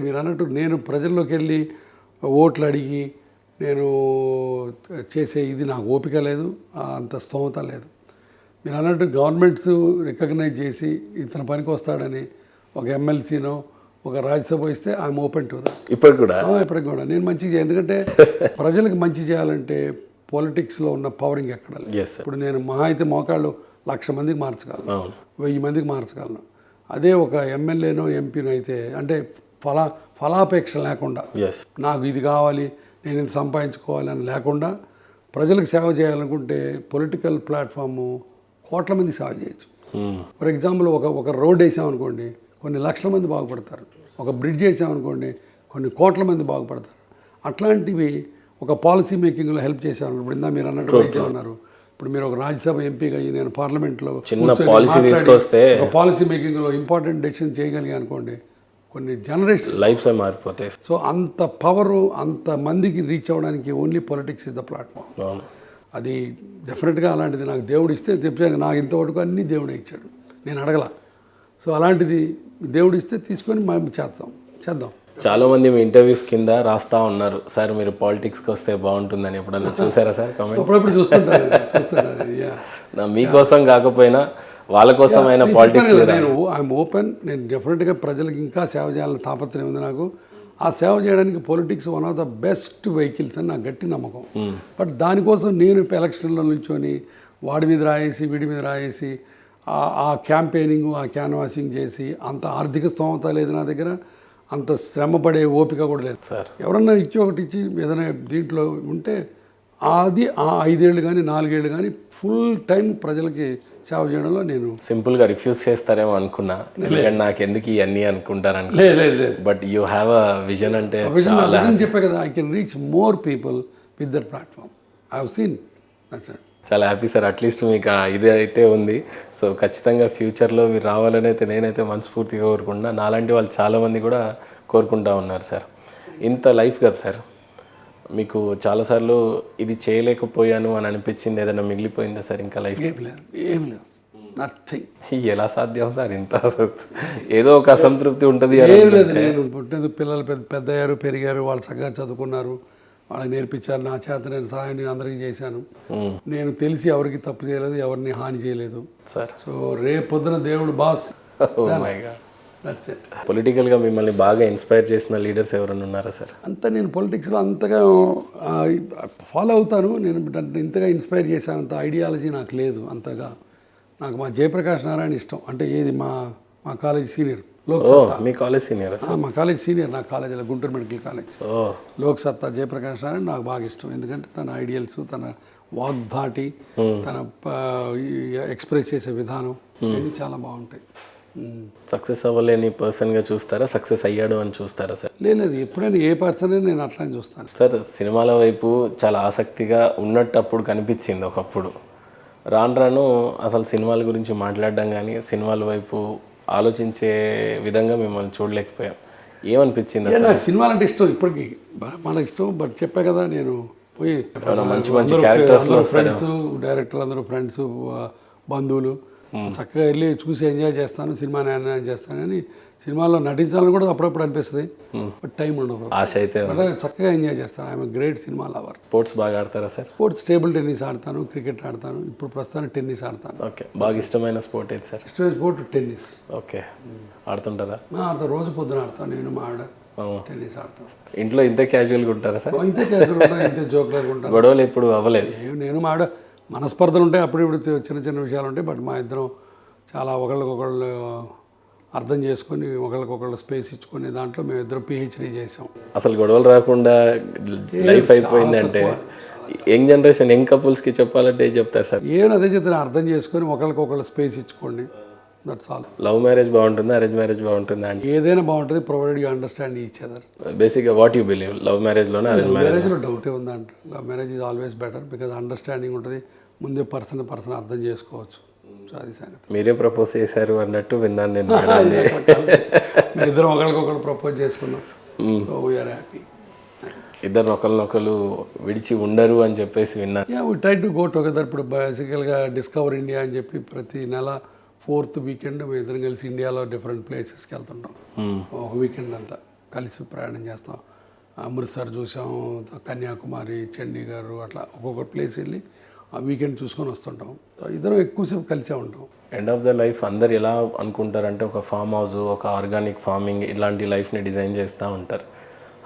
మీరు అన్నట్టు నేను ప్రజల్లోకి వెళ్ళి ఓట్లు అడిగి నేను చేసే ఇది నాకు ఓపిక లేదు, అంత స్తోమత లేదు. మీరు అన్నట్టు గవర్నమెంట్స్ రికగ్నైజ్ చేసి ఇతను పనికి వస్తాడని ఒక ఎమ్మెల్సీనో ఒక రాజ్యసభ ఇస్తే ఐఎమ్ ఓపెన్ టు దట్. ఇప్పటికి కూడా నేను మంచిగా ఎందుకంటే ప్రజలకు మంచి చేయాలంటే పాలిటిక్స్లో ఉన్న పవరింగ్ ఎక్కడ లేదు. ఇప్పుడు నేను మహా అయితే మోకాళ్ళు 1,00,000 మందికి మార్చగలను, 1000 మందికి మార్చగలను. అదే ఒక ఎమ్మెల్యేనో ఎంపీనో అయితే అంటే ఫలాపేక్ష లేకుండా నాకు ఇది కావాలి, నేను ఇది సంపాదించుకోవాలి అని లేకుండా ప్రజలకు సేవ చేయాలనుకుంటే పొలిటికల్ ప్లాట్ఫాము కోట్ల మంది సేవ చేయొచ్చు. ఫర్ ఎగ్జాంపుల్ ఒక రోడ్ వేసామనుకోండి, కొన్ని లక్షల మంది బాగుపడతారు. ఒక బ్రిడ్జ్ వేసామనుకోండి, కొన్ని కోట్ల మంది బాగుపడతారు. అట్లాంటివి ఒక పాలసీ మేకింగ్లో హెల్ప్ చేశాను. ఇప్పుడు ఇందా మీరు అన్నట్టు వైద్యం ఉన్నారు. ఇప్పుడు మీరు ఒక రాజ్యసభ ఎంపీగా అయ్యి నేను పార్లమెంట్లో పాలసీ మేకింగ్లో ఇంపార్టెంట్ డెసిషన్ చేయగలిగా అనుకోండి, కొన్ని జనరేషన్ లైఫ్ మారిపోతాయి. సో అంత పవరు అంత మందికి రీచ్ అవ్వడానికి only politics is the platform. అది డెఫినెట్గా అలాంటిది నాకు దేవుడు ఇస్తే చెప్పాను. నాకు ఇంతవరకు అన్నీ దేవుడే ఇచ్చాడు, నేను అడగల. సో అలాంటిది దేవుడు ఇస్తే తీసుకొని మనం చేద్దాం. చాలా మంది మీ ఇంటర్వ్యూస్ కింద రాస్తా ఉన్నారు, సార్ మీరు పాలిటిక్స్కి వస్తే బాగుంటుందని. ఎప్పుడన్నా చూసారా సార్ కామెంట్? అప్పుడప్పుడు చూస్తుంటాను. మీకోసం కాకపోయినా వాళ్ళ కోసం అయినా పాలిటిక్స్ నేను ఐఎమ్ ఓపెన్. నేను డెఫినెట్గా ప్రజలకు ఇంకా సేవ చేయాలని తాపత్రయం ఉంది నాకు. ఆ సేవ చేయడానికి politics one of the best vehicles అని నాకు గట్టి నమ్మకం. బట్ దానికోసం నేను ఎలక్షన్లో నిల్చొని వాడి మీద రాయేసి వీడి మీద రాయేసి ఆ క్యాంపెయినింగ్ ఆ క్యాన్వాసింగ్ చేసి అంత ఆర్థిక స్తోమత లేదు నా దగ్గర, అంత శ్రమ పడే ఓపిక కూడా లేదు సార్. ఎవరన్నా ఒకటి ఇచ్చి ఏదైనా దీంట్లో ఉంటే అది ఆ 5 ఏళ్ళు కానీ 4 ఏళ్ళు కానీ ఫుల్ టైం ప్రజలకి సేవ చేయడంలో నేను సింపుల్గా రిఫ్యూజ్ చేస్తారేమో అనుకున్నా, ఎందుకంటే నాకు ఎందుకు ఇవన్నీ అనుకుంటారని. లేదు, but you have a vision. అంటే చెప్పే కదా, I can reach more people with that platform. I have seen. చాలా హ్యాపీ సార్. అట్లీస్ట్ మీకు ఇది అయితే ఉంది. సో ఖచ్చితంగా ఫ్యూచర్లో మీరు రావాలని అయితే నేనైతే మనస్ఫూర్తిగా కోరుకుంటున్నా. నాలాంటి వాళ్ళు చాలామంది కూడా కోరుకుంటా ఉన్నారు సార్. ఇంత లైఫ్ కదా సార్, మీకు చాలాసార్లు ఇది చేయలేకపోయాను అని అనిపించింది, ఏదైనా మిగిలిపోయిందా సార్ ఇంకా లైఫ్? ఏం లేదు, నథింగ్. ఎలా సాధ్యం సార్? ఇంత ఏదో ఒక అసంతృప్తి ఉంటుంది. నేను పుట్టినది పిల్లలు పెద్ద అయ్యారు, పెరిగారు, వాళ్ళు చక్కగా చదువుకున్నారు, వాళ్ళకి నేర్పించారు. నా చేత నేను సహాయం నేను అందరికీ చేశాను. నేను తెలిసి ఎవరికి తప్పు చేయలేదు, ఎవరిని హాని చేయలేదు సార్. సో రేపు పొద్దున దేవుడు బాస్. పొలిటికల్గా మిమ్మల్ని బాగా ఇన్స్పైర్ చేసిన లీడర్స్ ఎవరైనా ఉన్నారా సార్? అంతా నేను పొలిటిక్స్లో అంతగా ఫాలో అవుతాను. నేను ఇంతగా ఇన్స్పైర్ చేశాను అంత ఐడియాలజీ నాకు లేదు అంతగా. నాకు మా జయప్రకాష్ నారాయణ ఇష్టం. అంటే ఏది మా కాలేజ్ సీనియర్ మీ కాలేజ్ సీనియర్? మా కాలేజ్ సీనియర్ నా కాలేజీలో గుంటూరు మెడికల్ కాలేజ్. లోక్ సత్తా జయప్రకాష్ నారాయణ నాకు బాగా ఇష్టం. ఎందుకంటే తన ఐడియల్స్, తన వాగ్ధాటి, తన ఎక్స్ప్రెస్ చేసే విధానం ఇవన్నీ చాలా బాగుంటాయి. సక్సెస్ అవ్వలేని పర్సన్గా చూస్తారా, సక్సెస్ అయ్యాడు అని చూస్తారా సార్? లేదు, ఎప్పుడైనా ఏ పర్సన్ నేను అట్లా చూస్తాను సార్. సినిమాల వైపు చాలా ఆసక్తిగా ఉన్నట్టు అప్పుడు కనిపించింది ఒకప్పుడు. రాను అసలు సినిమాల గురించి మాట్లాడడం కానీ సినిమాల వైపు ఆలోచించే విధంగా మిమ్మల్ని చూడలేకపోయాం. ఏమనిపించింది సార్? నాకు సినిమాలు అంటే ఇష్టం, ఇప్పటికీ మనకు ఇష్టం. బట్ చెప్పా కదా, నేను పోయి మంచి క్యారెక్టర్స్లో ఫ్రెండ్స్, డైరెక్టర్లు అందరూ ఫ్రెండ్స్, బంధువులు చక్కగా వెళ్ళి చూసి ఎంజాయ్ చేస్తాను, సినిమాని ఎంజాయ్ చేస్తాను. కానీ సినిమాలో నటించాలని కూడా అప్పుడప్పుడు అనిపిస్తుంది, బట్ టైం ఉండదు. ఆశ అయితే చక్కగా ఎంజాయ్ చేస్తాను. I'm great cinema lover. Sports బాగా ఆడతారా సార్? స్పోర్ట్స్ టేబుల్ టెన్నిస్ ఆడతాను, క్రికెట్ ఆడతాను. ఇప్పుడు ప్రస్తుతానికి టెన్నిస్ ఆడతాను. ఓకే, బాగా ఇష్టమైన స్పోర్ట్ ఏది సార్? ఇష్టమైన స్పోర్ట్ టెన్నిస్. ఓకే, ఆడుతుంటారా? ఆడతాను, రోజు పొద్దున ఆడతాను. నేను మా ఆడ టెన్నిస్ ఆడతాను. ఇంట్లో ఇంతే క్యాజువల్గా ఉంటారా సార్? ఇంతే క్యాజువల్ ఉంటాను, ఇంతే జోక్లర్గా ఉంటాను. గొడవలు ఎప్పుడు అవ్వలేదు? నేను మా ఆడ మనస్పర్ధలు ఉంటాయి, అప్పుడు ఇప్పుడు చిన్న విషయాలు ఉంటాయి. బట్ మా ఇద్దరం చాలా ఒకళ్ళకొకళ్ళు అర్థం చేసుకొని ఒకళ్ళకొకళ్ళు స్పేస్ ఇచ్చుకునే దాంట్లో మేము ఇద్దరం పిహెచ్డీ చేసాం. అసలు గొడవలు రాకుండా లైఫ్ అయిపోయింది అంటే యంగ్ జనరేషన్, యంగ్ కపుల్స్కి చెప్పాలంటే ఏం చెప్తారు సార్? ఏమైనా అదే చెప్తాను, అర్థం చేసుకొని ఒకళ్ళకొకళ్ళు స్పేస్ ఇచ్చుకోండి, దట్స్ ఆల్. లవ్ మ్యారేజ్ బాగుంటుందా, అరేంజ్ మ్యారేజ్ బాగుంటుందా అంటే? ఏదైనా బాగుంటుంది, provided you understand each other. బేసిక్గా వాట్ యూ బిలీవ్, లవ్ మ్యారేజ్లోనే అరేంజ్ మ్యారేజ్లో డౌటే ఉందంట. Love marriage is always better, because understanding ఉంటుంది, ముందే పర్సన్ అర్థం చేసుకోవచ్చు. అది సంగతి. మీరే ప్రపోజ్ చేశారు అన్నట్టు విన్నాను నేను. మేము ఇద్దరం ఒకరికొకరు ప్రపోజ్ చేసుకున్నాం. So we are happy. ఇద్దరు ఒకరినొకరు విడిచి ఉండరు అని చెప్పేసి విన్నాను. We try to go together. ఇప్పుడు బేసికల్గా డిస్కవర్ ఇండియా అని చెప్పి ప్రతి నెల 4th వీకెండ్ మేము ఇద్దరం కలిసి ఇండియాలో డిఫరెంట్ ప్లేసెస్కి వెళ్తుంటాం. ఒక వీకెండ్ అంతా కలిసి ప్రయాణం చేస్తాం. అమృత్సర్ చూసాం, కన్యాకుమారి, చండీగఢ్ అట్లా ఒక్కొక్క ప్లేస్ వెళ్ళి ఆ వీకెండ్ చూసుకొని వస్తుంటాం. ఇద్దరం ఎక్కువసేపు కలిసే ఉంటాం. ఎండ్ ఆఫ్ ద లైఫ్ అందరు ఎలా అనుకుంటారంటే ఒక ఫామ్ హౌస్, ఒక ఆర్గానిక్ ఫార్మింగ్ ఇలాంటి లైఫ్ని డిజైన్ చేస్తూ ఉంటారు.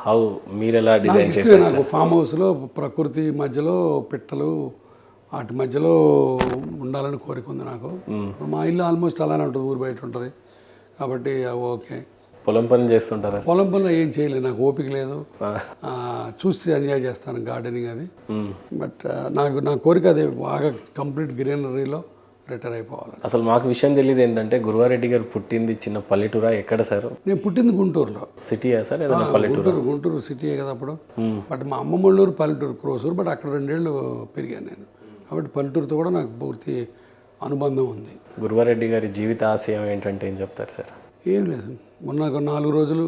హౌ మీరు ఎలా డిజైన్ చేస్తారు? నాకు ఫామ్ హౌస్లో ప్రకృతి మధ్యలో పిట్టలు వాటి మధ్యలో ఉండాలని కోరిక ఉంది నాకు. మా ఇల్లు ఆల్మోస్ట్ అలానే ఉంటుంది, ఊరు బయట ఉంటుంది కాబట్టి ఓకే. పొలం పని చేస్తుంటారా? పొలం పనులు ఏం చేయలేదు, నాకు ఓపిక లేదు. చూసి ఎంజాయ్ చేస్తాను గార్డెనింగ్ అది. బట్ నా కోరిక అదే, బాగా కంప్లీట్ గ్రీనరీలో రిటైర్ అయిపోవాలి. అసలు మాకు విషయం తెలియదు ఏంటంటే గురువారెడ్డి గారు పుట్టింది చిన్న పల్లెటూరా ఎక్కడ సార్? నేను పుట్టింది గుంటూరులో. సిటీయా సార్ ఏదైనా పల్లెటూరు? గుంటూరు సిటీయే కదా అప్పుడు. బట్ మా అమ్మమ్మళ్ళూరు పల్లెటూరు క్రోసూరు, బట్ అక్కడ 2 ఏళ్ళు పెరిగాను నేను కాబట్టి పల్లెటూరుతో కూడా నాకు పూర్తి అనుబంధం ఉంది. గురువారెడ్డి గారి జీవిత ఆశయం ఏంటంటే ఏం చెప్తారు సార్? ఏం లేదు, మొన్న 4 రోజులు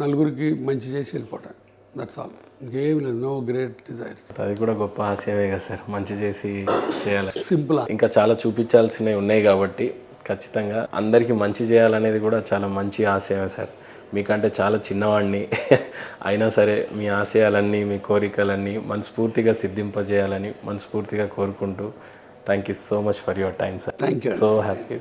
నలుగురికి మంచి చేసి వెళ్ళిపోవటం, దట్స్ ఆల్. ఇంకేం లేదు, నో గ్రేట్ డిజైర్స్. అది కూడా గొప్ప ఆశయమే కదా సార్, మంచి చేసి చేయాలి. సింపుల్. ఇంకా చాలా చూపించాల్సినవి ఉన్నాయి కాబట్టి ఖచ్చితంగా అందరికీ మంచి చేయాలనేది కూడా చాలా మంచి ఆశయమే సార్. మీకంటే చాలా చిన్నవాడిని అయినా సరే మీ ఆశయాలన్నీ, మీ కోరికలన్నీ మనస్ఫూర్తిగా సిద్ధింపజేయాలని మనస్ఫూర్తిగా కోరుకుంటూ thank you so much for your time sir. Thank you. So happy.